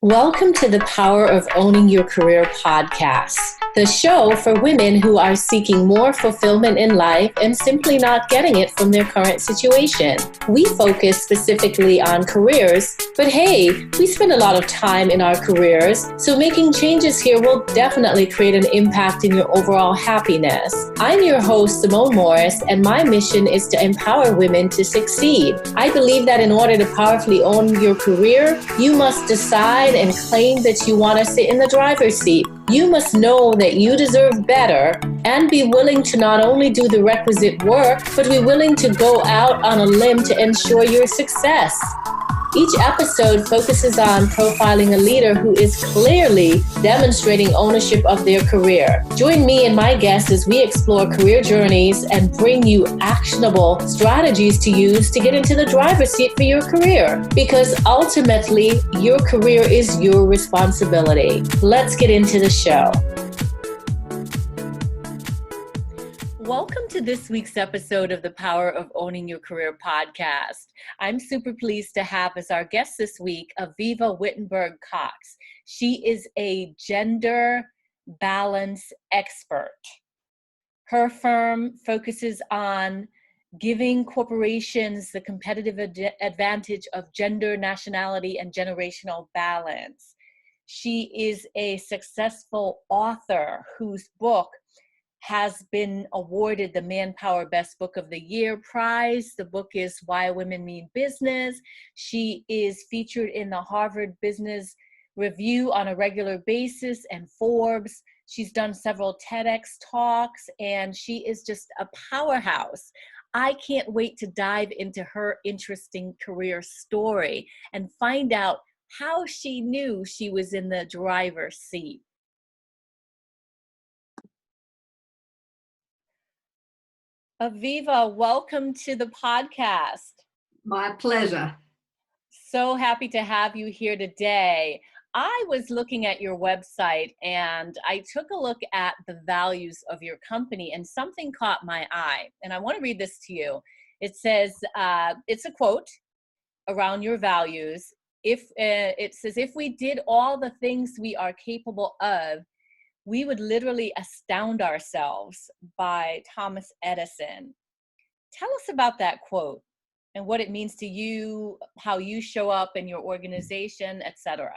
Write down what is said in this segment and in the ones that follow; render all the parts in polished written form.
Welcome to the Power of Owning Your Career podcast, the show for women who are seeking more fulfillment in life and simply not getting it from their current situation. We focus specifically on careers, but hey, we spend a lot of time in our careers, so making changes here will definitely create an impact in your overall happiness. I'm your host, Simone Morris, and my mission is to empower women to succeed. I believe that in order to powerfully own your career, you must decide and claim that you want to sit in the driver's seat. You must know that you deserve better and be willing to not only do the requisite work, but be willing to go out on a limb to ensure your success. Each episode focuses on profiling a leader who is clearly demonstrating ownership of their career. Join me and my guests as we explore career journeys and bring you actionable strategies to use to get into the driver's seat for your career. Because ultimately, your career is your responsibility. Let's get into the show. Welcome to this week's episode of the Power of Owning Your Career podcast. I'm super pleased to have as our guest this week, Avivah Wittenberg-Cox. She is a gender balance expert. Her firm focuses on giving corporations the competitive advantage of gender, nationality, and generational balance. She is a successful author whose book has been awarded the MANPOWER Best Book of the Year prize. The book is Why Women Mean Business. She is featured in the Harvard Business Review on a regular basis and Forbes. She's done several TEDx talks, and she is just a powerhouse. I can't wait to dive into her interesting career story and find out how she knew she was in the driver's seat. Avivah, welcome to the podcast. My pleasure. So happy to have you here today. I was looking at your website and I took a look at the values of your company and something caught my eye. And I want to read this to you. It says, it's a quote around your values. It says, if we did all the things we are capable of, we would literally astound ourselves, by Thomas Edison. Tell us about that quote and what it means to you, how you show up in your organization, etc.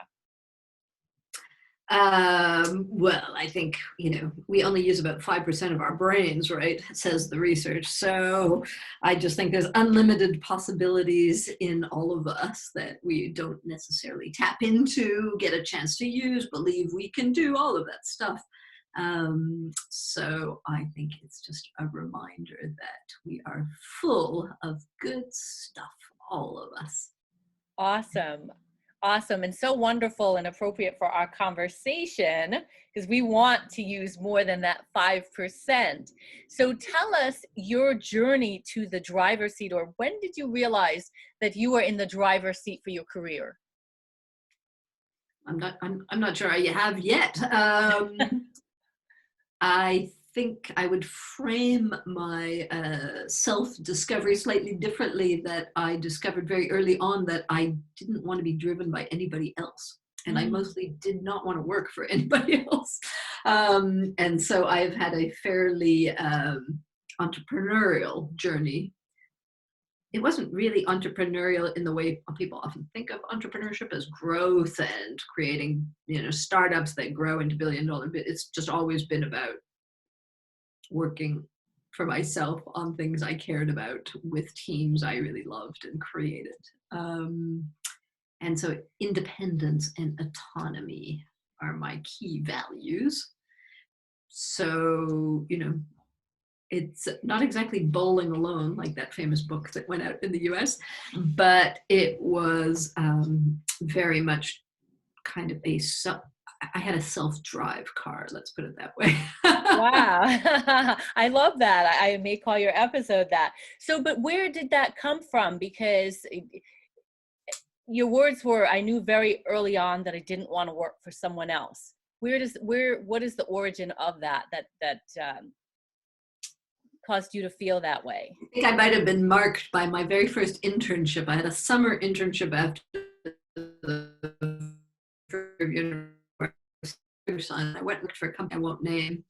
Well, I think, we only use about 5% of our brains, right? Says the research. So I just think there's unlimited possibilities in all of us that we don't necessarily tap into, get a chance to use, believe we can do all of that stuff. So I think it's just a reminder that we are full of good stuff, all of us. Awesome, and so wonderful and appropriate for our conversation because we want to use more than that 5%. So tell us your journey to the driver's seat, or when did you realize that you were in the driver's seat for your career? I'm not sure I have yet. I think I would frame my self-discovery slightly differently, that I discovered very early on that I didn't want to be driven by anybody else. And I mostly did not want to work for anybody else. And so I've had a fairly entrepreneurial journey. It wasn't really entrepreneurial in the way people often think of entrepreneurship as growth and creating, startups that grow into billion-dollar. It's just always been about working for myself on things I cared about with teams I really loved and created. And so independence and autonomy are my key values. So, it's not exactly bowling alone, like that famous book that went out in the US, but it was very much kind of I had a self-drive car, let's put it that way. Wow. I love that. I may call your episode that. So, but where did that come from? Because your words were, I knew very early on that I didn't want to work for someone else. What is the origin of that caused you to feel that way? I think I might have been marked by my very first internship. I had a summer internship after the university. I went and worked for a company I won't name.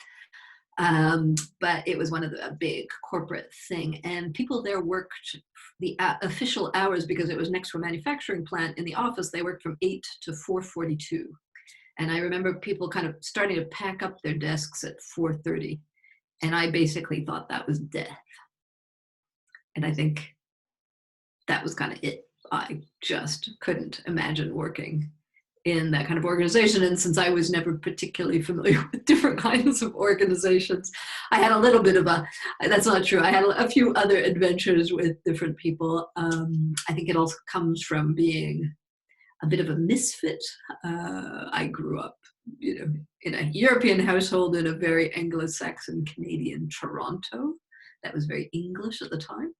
But it was one of the big corporate thing, and people there worked the official hours, because it was next to a manufacturing plant. In the office, they worked from 8 to 4:42. And I remember people kind of starting to pack up their desks at 4:30. And I basically thought that was death. And I think that was kind of it. I just couldn't imagine working in that kind of organization. And since I was never particularly familiar with different kinds of organizations, I had a little bit of that's not true. I had a few other adventures with different people. I think it also comes from being a bit of a misfit. I grew up, in a European household in a very Anglo-Saxon Canadian Toronto. That was very English at the time.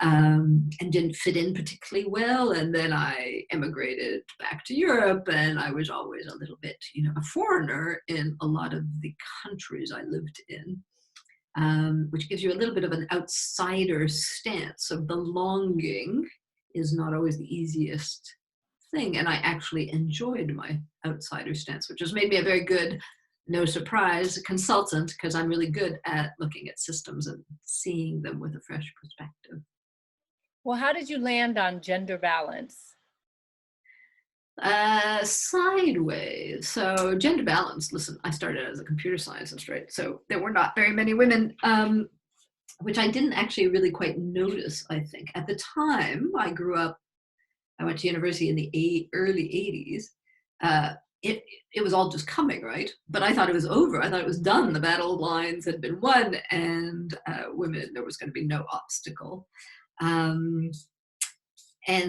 And didn't fit in particularly well. And then I immigrated back to Europe, and I was always a little bit, a foreigner in a lot of the countries I lived in, which gives you a little bit of an outsider stance. So belonging is not always the easiest thing. And I actually enjoyed my outsider stance, which has made me a very good, no surprise, consultant, because I'm really good at looking at systems and seeing them with a fresh perspective. Well, how did you land on gender balance? Sideways. So gender balance, listen, I started as a computer scientist, right? So there were not very many women, which I didn't actually really quite notice, I think. At the time I grew up, I went to university in the early 80s. It was all just coming, right? But I thought it was over. I thought it was done. The battle lines had been won, and women, there was going to be no obstacle. And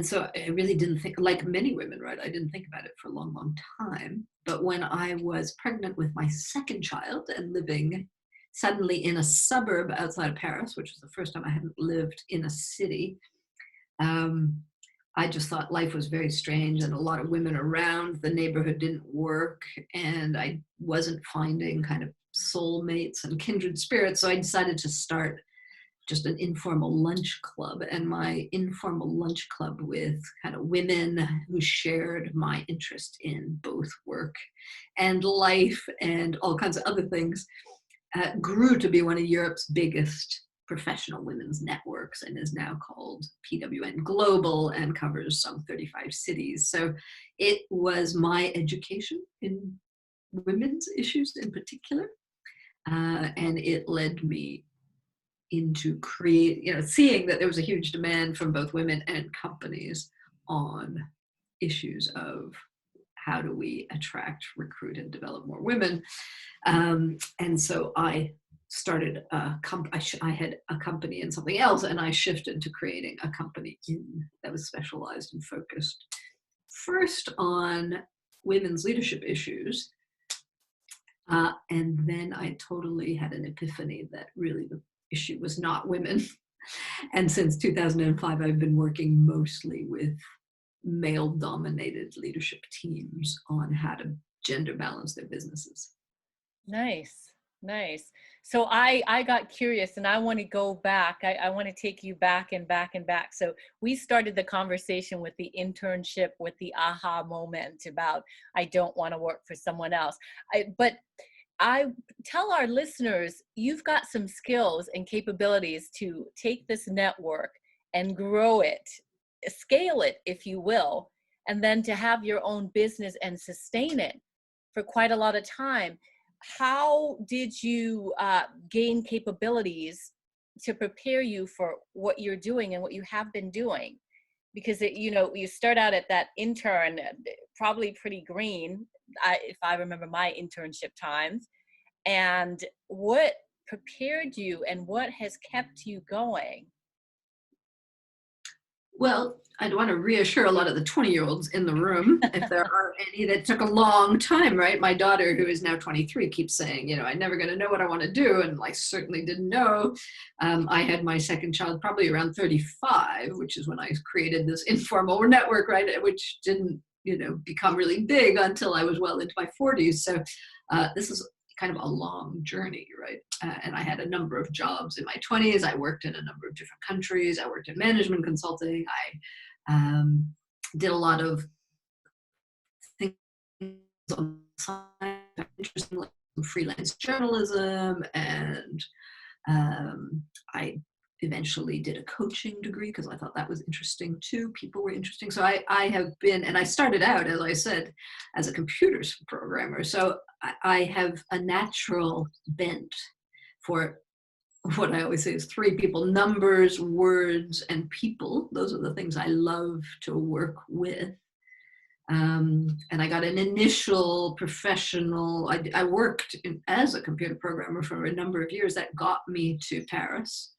so I really didn't think, like many women, right? I didn't think about it for a long, long time. But when I was pregnant with my second child and living suddenly in a suburb outside of Paris, which was the first time I hadn't lived in a city, I just thought life was very strange, and a lot of women around. The neighborhood didn't work, and I wasn't finding kind of soulmates and kindred spirits. So I decided to start just an informal lunch club, and my informal lunch club with kind of women who shared my interest in both work and life and all kinds of other things grew to be one of Europe's biggest professional women's networks, and is now called PWN Global and covers some 35 cities. So it was my education in women's issues in particular, and it led me into seeing that there was a huge demand from both women and companies on issues of how do we attract, recruit, and develop more women. And so I started I had a company in something else, and I shifted to creating a company that was specialized and focused first on women's leadership issues. And then I totally had an epiphany that really the issue was not women. And since 2005, I've been working mostly with male-dominated leadership teams on how to gender balance their businesses. Nice. So I got curious, and I want to go back. I want to take you back and back and back. So we started the conversation with the internship, with the aha moment about, I don't want to work for someone else. But I tell our listeners, you've got some skills and capabilities to take this network and grow it, scale it, if you will, and then to have your own business and sustain it for quite a lot of time. How did you gain capabilities to prepare you for what you're doing and what you have been doing? Because you start out at that intern, probably pretty green, if I remember my internship times. And what prepared you and what has kept you going? Well, I'd want to reassure a lot of the 20-year-olds in the room, if there are any, that took a long time, right? My daughter, who is now 23, keeps saying, I'm never going to know what I want to do. And I certainly didn't know. I had my second child probably around 35, which is when I created this informal network, right? Which didn't, become really big until I was well into my 40s. So this is kind of a long journey, right? And I had a number of jobs in my 20s. I worked in a number of different countries. I worked in management consulting. I did a lot of things on the side, interesting, like freelance journalism, and I eventually did a coaching degree because I thought that was interesting too. People were interesting. So I have been, and I started out, as I said, as a computers programmer. So I have a natural bent for what I always say is three people: numbers, words, and people. Those are the things I love to work with. And I got an initial professional, I worked as a computer programmer for a number of years. That got me to Paris.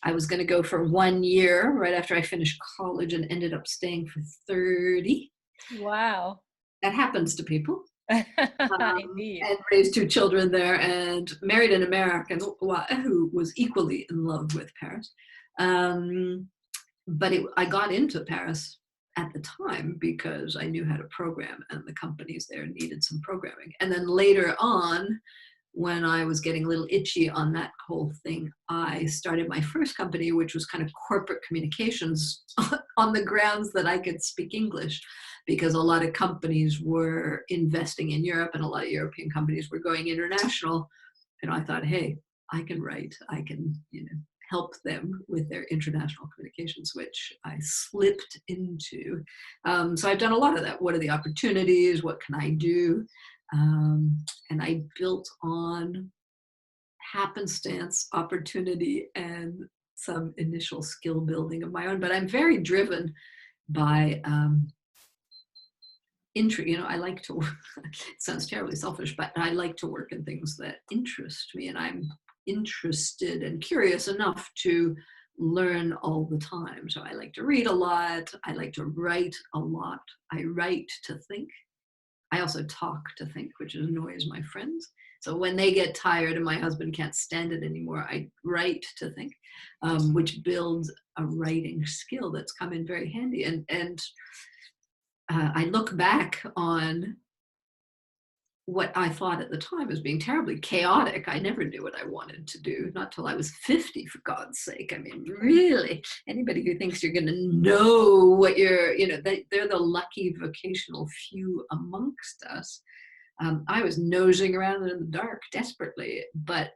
I was going to go for 1 year right after I finished college and ended up staying for 30. Wow. That happens to people. Indeed. And raised 2 children there, and married an American who was equally in love with Paris. But I got into Paris at the time because I knew how to program, and the companies there needed some programming. And then later on, when I was getting a little itchy on that whole thing, I started my first company, which was kind of corporate communications on the grounds that I could speak English, because a lot of companies were investing in Europe and a lot of European companies were going international. And I thought, hey, I can write, I can, help them with their international communications, which I slipped into. So I've done a lot of that. What are the opportunities? What can I do? And I built on happenstance, opportunity, and some initial skill building of my own. But I'm very driven by I like to work. It sounds terribly selfish, but I like to work in things that interest me, and I'm interested and curious enough to learn all the time. So I like to read a lot. I like to write a lot. I write to think. I also talk to think, which annoys my friends. So when they get tired and my husband can't stand it anymore, I write to think, which builds a writing skill that's come in very handy. And I look back on what I thought at the time as being terribly chaotic. I never knew what I wanted to do, not till I was 50, for God's sake. I mean, really, anybody who thinks you're going to know what they're the lucky vocational few amongst us. I was nosing around in the dark desperately. But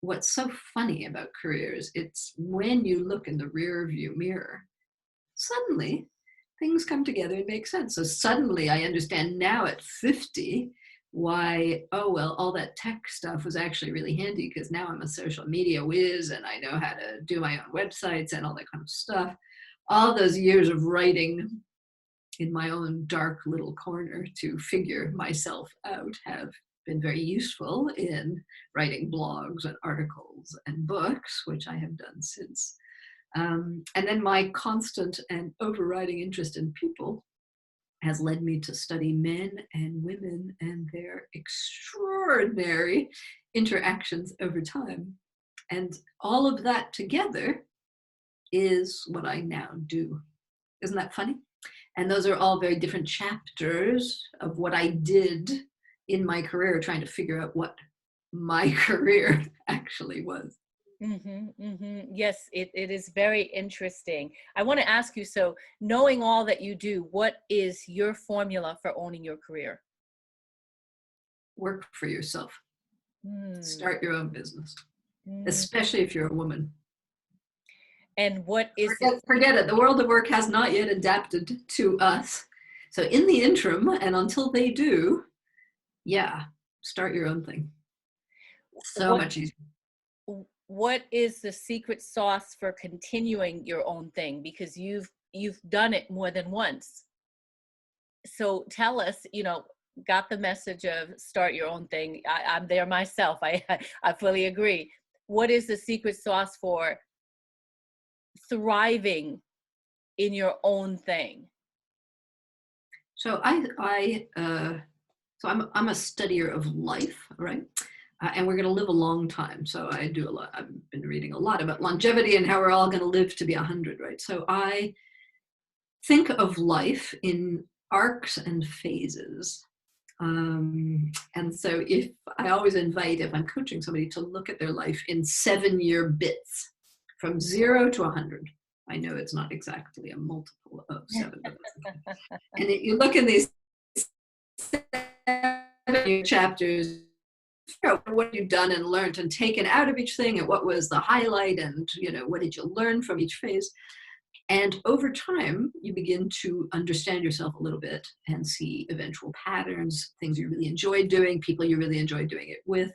what's so funny about careers, it's when you look in the rear view mirror, suddenly things come together and make sense. So suddenly I understand now at 50 why, all that tech stuff was actually really handy, because now I'm a social media whiz and I know how to do my own websites and all that kind of stuff. All those years of writing in my own dark little corner to figure myself out have been very useful in writing blogs and articles and books, which I have done since. And then my constant and overriding interest in people has led me to study men and women and their extraordinary interactions over time. And all of that together is what I now do. Isn't that funny? And those are all very different chapters of what I did in my career, trying to figure out what my career actually was. Yes, it is very interesting. I want to ask you, so knowing all that you do, what is your formula for owning your career? Work for yourself. Start your own business, especially if you're a woman. And what is forget it. The world of work has not yet adapted to us. So in the interim, and until they do, start your own thing. So much easier. What is the secret sauce for continuing your own thing? Because you've done it more than once. So tell us, got the message of start your own thing. I'm there myself. I fully agree. What is the secret sauce for thriving in your own thing? So I'm a studier of life, right? And we're going to live a long time. So I do a lot. I've been reading a lot about longevity and how we're all going to live to be 100, right? So I think of life in arcs and phases. And so if I'm coaching somebody to look at their life in 7-year bits, from 0 to 100. I know it's not exactly a multiple of 7. And you look in these your chapters, what you've done and learned and taken out of each thing, and what was the highlight, and what did you learn from each phase. And over time, you begin to understand yourself a little bit and see eventual patterns, things you really enjoy doing, people you really enjoy doing it with.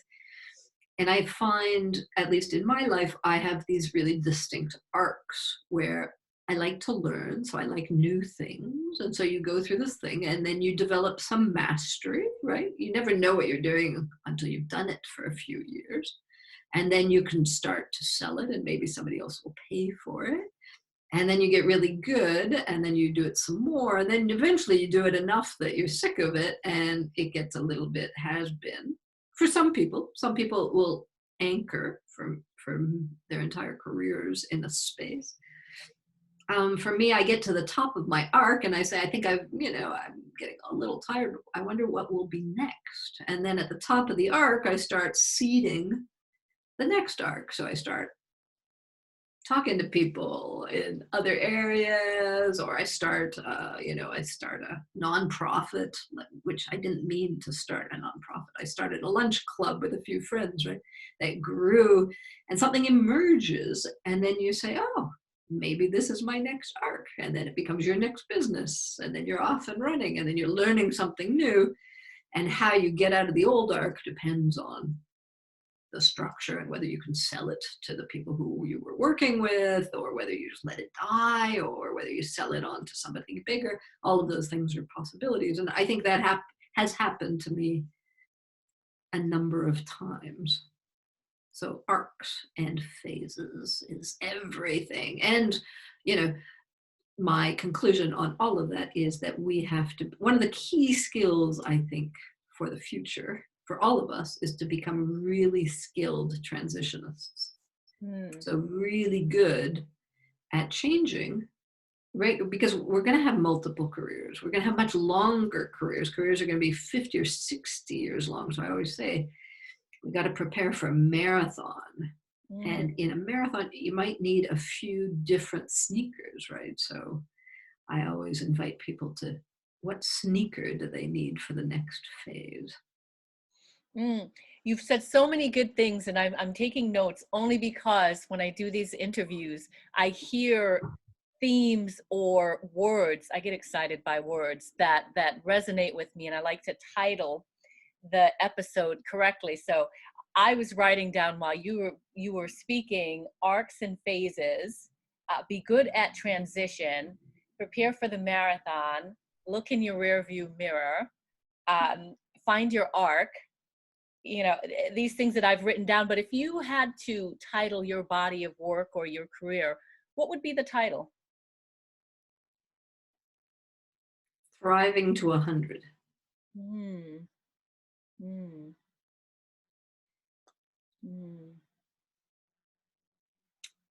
And I find, at least in my life, I have these really distinct arcs where I like to learn, so I like new things. And so you go through this thing and then you develop some mastery, right? You never know what you're doing until you've done it for a few years. And then you can start to sell it and maybe somebody else will pay for it. And then you get really good and then you do it some more. And then eventually you do it enough that you're sick of it and it gets a little bit has been. For some people will anchor from their entire careers in a space. For me, I get to the top of my arc and I say, I think I'm getting a little tired. I wonder what will be next. And then at the top of the arc, I start seeding the next arc. So I start talking to people in other areas, or I start a nonprofit, which I didn't mean to start a nonprofit. I started a lunch club with a few friends, right? That grew and something emerges. And then you say, oh, maybe this is my next arc. And then it becomes your next business. And then you're off and running and then you're learning something new. And how you get out of the old arc depends on the structure and whether you can sell it to the people who you were working with, or whether you just let it die, or whether you sell it on to somebody bigger. All of those things are possibilities. And I think that has happened to me a number of times. So arcs and phases is everything. And, my conclusion on all of that is that we have to, one of the key skills, I think, for the future, for all of us, is to become really skilled transitionists. So really good at changing, right? Because we're going to have multiple careers. We're going to have much longer careers. Careers are going to be 50 or 60 years long. So I always say, we got to prepare for a marathon. And in a marathon, you might need a few different sneakers, right? So I always invite people to, what sneaker do they need for the next phase? You've said so many good things, and I'm taking notes only because when I do these interviews, I hear themes or words. I get excited by words that resonate with me, and I like to title the episode correctly. So I was writing down while you were speaking: arcs and phases, be good at transition, prepare for the marathon, look in your rearview mirror, find your arc. These things that I've written down. But if you had to title your body of work or your career, what would be the title? Thriving to 100.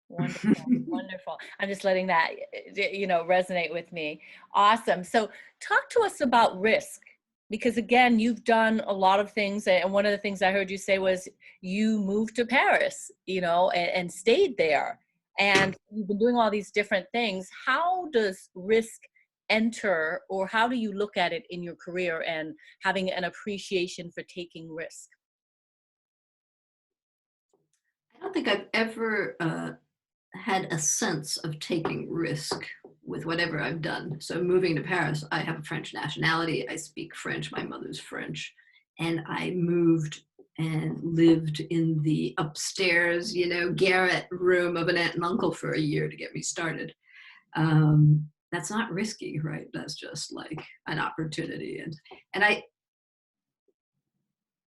Wonderful. Wonderful. I'm just letting that, resonate with me. Awesome. So talk to us about risk, because again, you've done a lot of things. And one of the things I heard you say was you moved to Paris, and stayed there. And you've been doing all these different things. How does risk enter, or how do you look at it in your career and having an appreciation for taking risk? I don't think I've ever had a sense of taking risk with whatever I've done. So moving to Paris, I have a French nationality. I speak French. My mother's French. And I moved and lived in the upstairs, garret room of an aunt and uncle for a year to get me started. That's not risky, right? That's just like an opportunity. And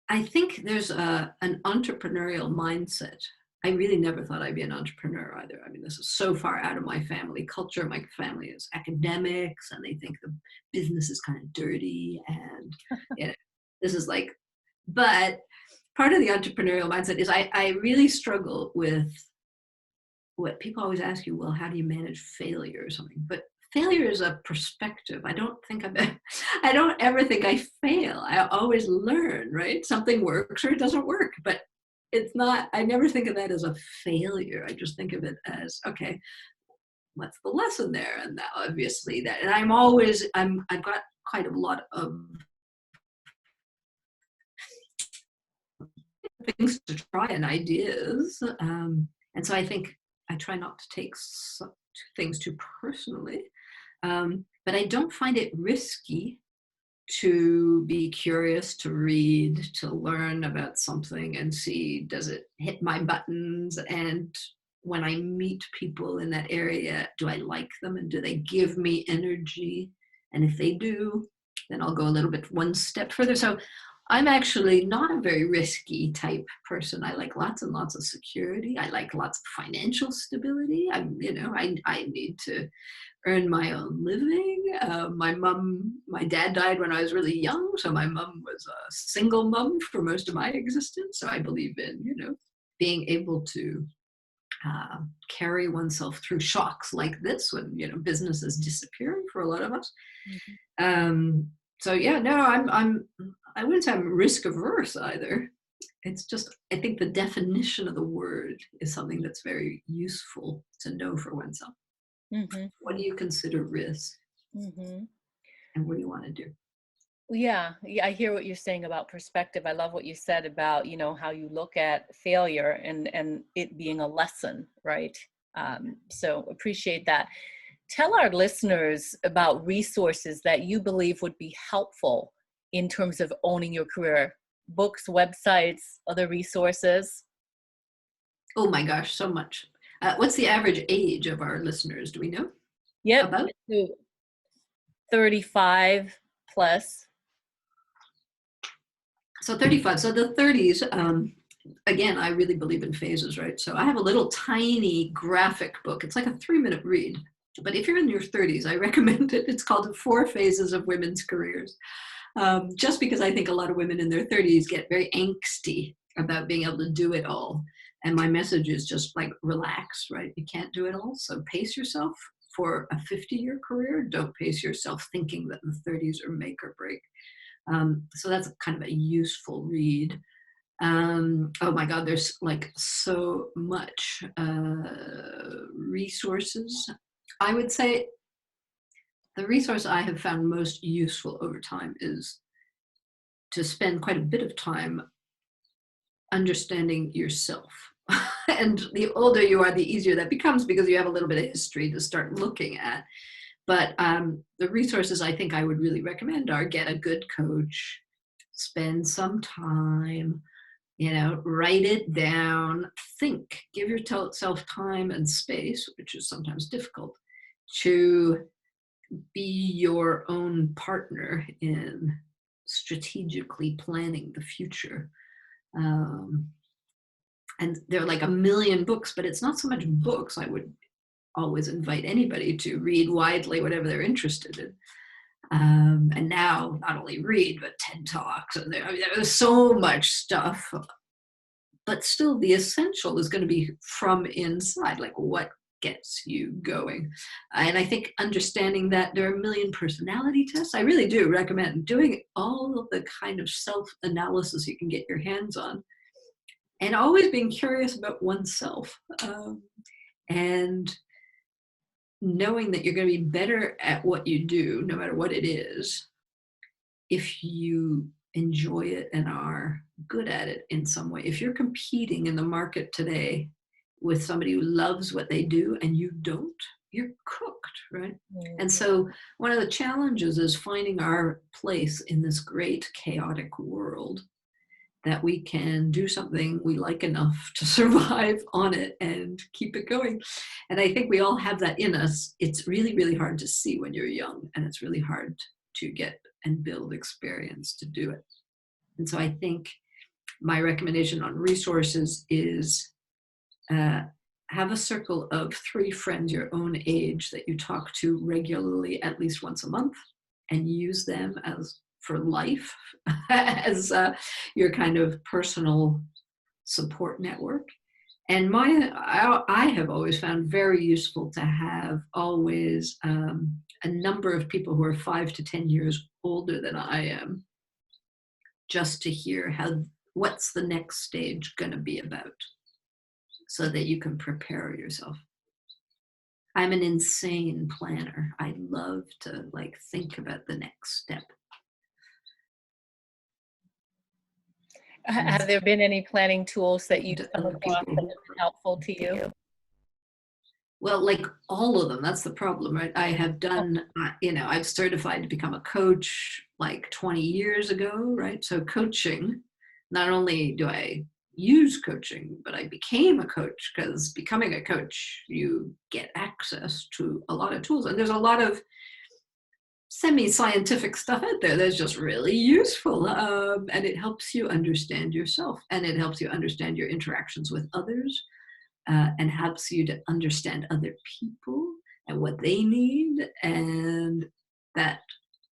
I think there's an entrepreneurial mindset. I really never thought I'd be an entrepreneur either. I mean, this is so far out of my family culture. My family is academics and they think the business is kind of dirty. And this is like, but part of the entrepreneurial mindset is I really struggle with what people always ask you, well, how do you manage failure or something? But failure is a perspective. I don't ever think I fail. I always learn, right? Something works or it doesn't work, but it's not, I never think of that as a failure. I just think of it as, okay, what's the lesson there? And that, obviously that, and I've got quite a lot of things to try and ideas. And so I think I try not to take things too personally. But I don't find it risky to be curious, to read, to learn about something and see, does it hit my buttons? And when I meet people in that area, do I like them and do they give me energy? And if they do, then I'll go a little bit one step further. So I'm actually not a very risky type person. I like lots and lots of security. I like lots of financial stability. I need to earn my own living. My dad died when I was really young, so my mom was a single mom for most of my existence. So I believe in, being able to carry oneself through shocks like this when, business is disappearing for a lot of us. Mm-hmm. So yeah, no, I wouldn't say I'm risk averse either. It's just, I think the definition of the word is something that's very useful to know for oneself. Mm-hmm. What do you consider risk? Mm-hmm. And what do you want to do? Yeah, I hear what you're saying about perspective. I love what you said about, how you look at failure and it being a lesson, right? So appreciate that. Tell our listeners about resources that you believe would be helpful in terms of owning your career. Books, websites, other resources. Oh my gosh, so much. What's the average age of our listeners? Do we know? Yep. About 35 plus. So 35. So the 30s, again, I really believe in phases, right? So I have a little tiny graphic book. It's like a 3-minute read. But if you're in your 30s, I recommend it. It's called The 4 Phases of Women's Careers. Just because I think a lot of women in their 30s get very angsty about being able to do it all. And my message is just like, relax, right? You can't do it all. So pace yourself for a 50-year career. Don't pace yourself thinking that the 30s are make or break. So that's kind of a useful read. Oh my God, there's like so much resources. I would say the resource I have found most useful over time is to spend quite a bit of time understanding yourself. And the older you are, the easier that becomes because you have a little bit of history to start looking at. But the resources I think I would really recommend are get a good coach, spend some time, write it down, think, give yourself time and space, which is sometimes difficult, to be your own partner in strategically planning the future. And there are like a million books, but it's not so much books. I would always invite anybody to read widely whatever they're interested in. And now not only read, but TED Talks. And there's so much stuff. But still the essential is going to be from inside, like what gets you going. And I think understanding that there are a million personality tests, I really do recommend doing all of the kind of self-analysis you can get your hands on. And always being curious about oneself. And knowing that you're going to be better at what you do, no matter what it is, if you enjoy it and are good at it in some way. If you're competing in the market today with somebody who loves what they do and you don't, you're cooked, right? Mm-hmm. And so one of the challenges is finding our place in this great chaotic world, that we can do something we like enough to survive on it and keep it going. And I think we all have that in us. It's really, really hard to see when you're young, and it's really hard to get and build experience to do it. And so I think my recommendation on resources is have a circle of 3 friends your own age that you talk to regularly, at least once a month, and use them as for life as your kind of personal support network. And I have always found very useful to have always a number of people who are 5 to 10 years older than I am, just to hear what's the next stage going to be about, so that you can prepare yourself. I'm an insane planner. I love to think about the next step. Have there been any planning tools that you've come other across people. that have been helpful to you? Well, like all of them, that's the problem, right? I have done, I've certified to become a coach like 20 years ago, right? So coaching, not only do I use coaching, but I became a coach because becoming a coach, you get access to a lot of tools. And there's a lot of semi-scientific stuff out there that's just really useful. And it helps you understand yourself, and it helps you understand your interactions with others. And helps you to understand other people and what they need, and that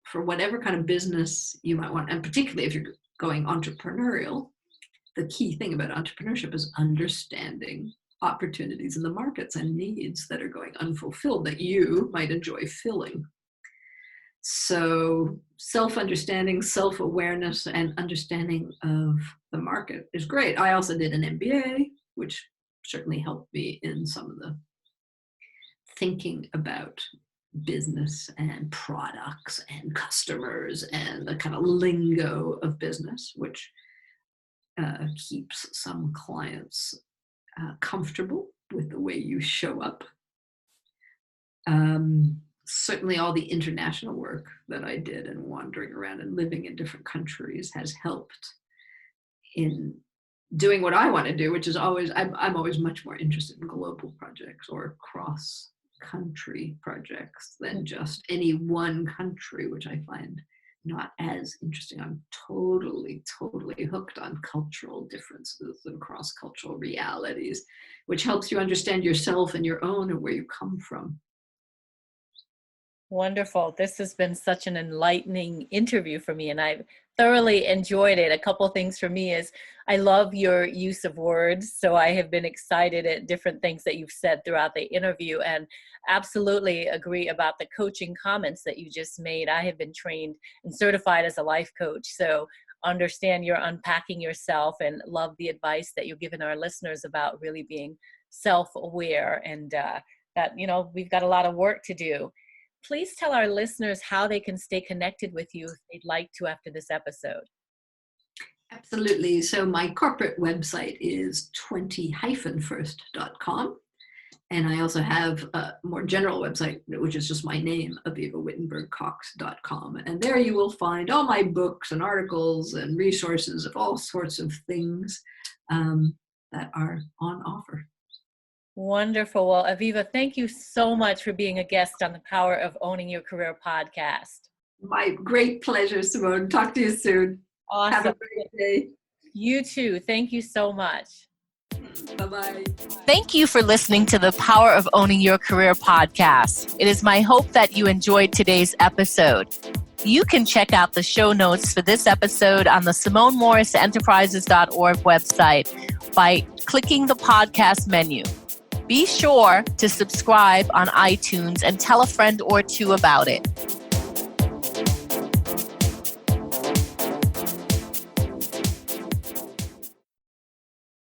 for whatever kind of business you might want, and particularly if you're going entrepreneurial, the key thing about entrepreneurship is understanding opportunities in the markets and needs that are going unfulfilled that you might enjoy filling. So self-understanding, self-awareness, and understanding of the market is great. I also did an MBA, which certainly helped me in some of the thinking about business and products and customers and the kind of lingo of business, which keeps some clients comfortable with the way you show up. Certainly all the international work that I did and wandering around and living in different countries has helped in doing what I want to do, which is always, I'm always much more interested in global projects or cross-country projects than just any one country, which I find not as interesting. I'm totally hooked on cultural differences and cross-cultural realities, which helps you understand yourself and your own and where you come from. Wonderful. This has been such an enlightening interview for me, and I've thoroughly enjoyed it. A couple things for me is I love your use of words. So I have been excited at different things that you've said throughout the interview, and absolutely agree about the coaching comments that you just made. I have been trained and certified as a life coach. So understand you're unpacking yourself, and love the advice that you've given our listeners about really being self-aware, and that, we've got a lot of work to do. Please tell our listeners how they can stay connected with you if they'd like to after this episode. Absolutely. So my corporate website is 20-first.com. And I also have a more general website, which is just my name, AvivahWittenberg-Cox.com. And there you will find all my books and articles and resources of all sorts of things that are on offer. Wonderful. Well, Avivah, thank you so much for being a guest on the Power of Owning Your Career podcast. My great pleasure, Simone. Talk to you soon. Awesome. Have a great day. You too. Thank you so much. Bye-bye. Thank you for listening to the Power of Owning Your Career podcast. It is my hope that you enjoyed today's episode. You can check out the show notes for this episode on the SimoneMorrisEnterprises.org website by clicking the podcast menu. Be sure to subscribe on iTunes and tell a friend or two about it.